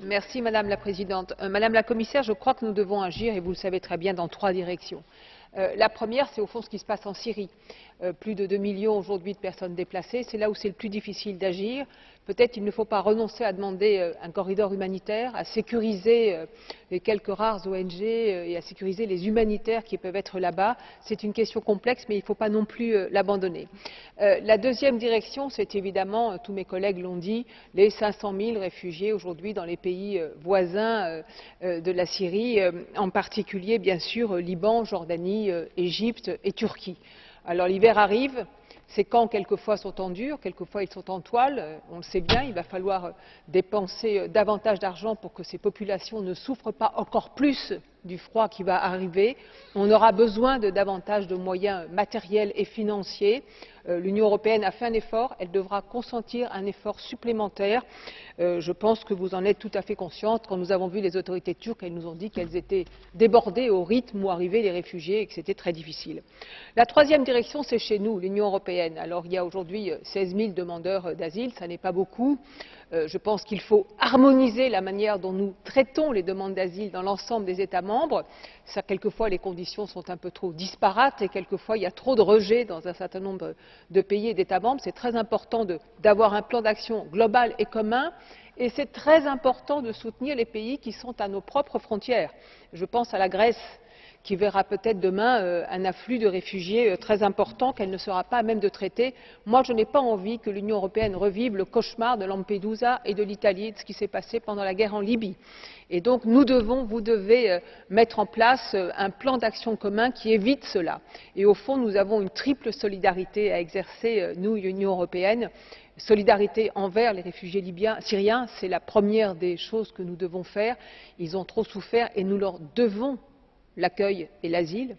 Merci Madame la Présidente. Madame la Commissaire, je crois que nous devons agir, et vous le savez très bien, dans trois directions. La première, c'est au fond ce qui se passe en Syrie. Plus de 2 millions aujourd'hui de personnes déplacées, c'est là où c'est le plus difficile d'agir. Peut-être qu'il ne faut pas renoncer à demander un corridor humanitaire, à sécuriser les quelques rares ONG et à sécuriser les humanitaires qui peuvent être là-bas. C'est une question complexe, mais il ne faut pas non plus l'abandonner. La deuxième direction, c'est évidemment, tous mes collègues l'ont dit, les 500 000 réfugiés aujourd'hui dans les pays voisins de la Syrie, en particulier, bien sûr, Liban, Jordanie, Égypte et Turquie. Alors l'hiver arrive, ces camps quelquefois sont en dur, quelquefois ils sont en toile, on le sait bien, il va falloir dépenser davantage d'argent pour que ces populations ne souffrent pas encore plus du froid qui va arriver. On aura besoin de davantage de moyens matériels et financiers. L'Union européenne a fait un effort, elle devra consentir un effort supplémentaire. Je pense que vous en êtes tout à fait consciente. Quand nous avons vu les autorités turques, elles nous ont dit qu'elles étaient débordées au rythme où arrivaient les réfugiés et que c'était très difficile. La troisième direction, c'est chez nous, l'Union européenne. Alors il y a aujourd'hui 16 000 demandeurs d'asile, ça n'est pas beaucoup. Je pense qu'il faut harmoniser la manière dont nous traitons les demandes d'asile dans l'ensemble des États membres. Ça, quelquefois, les conditions sont un peu trop disparates et quelquefois, il y a trop de rejets dans un certain nombre de pays et d'États membres. C'est très important d'avoir un plan d'action global et commun. Et c'est très important de soutenir les pays qui sont à nos propres frontières. Je pense à la Grèce, qui verra peut-être demain un afflux de réfugiés très important qu'elle ne sera pas à même de traiter. Moi, je n'ai pas envie que l'Union européenne revive le cauchemar de Lampedusa et de l'Italie, de ce qui s'est passé pendant la guerre en Libye. Et donc, vous devez mettre en place un plan d'action commun qui évite cela. Et au fond, nous avons une triple solidarité à exercer, nous, Union européenne. Solidarité envers les réfugiés syriens, c'est la première des choses que nous devons faire. Ils ont trop souffert et nous leur devons l'accueil et l'asile.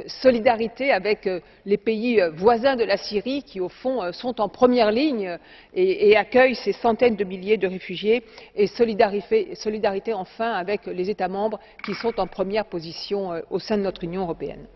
Solidarité avec les pays voisins de la Syrie qui, au fond, sont en première ligne et accueillent ces centaines de milliers de réfugiés. Et solidarité enfin avec les États membres qui sont en première position au sein de notre Union européenne.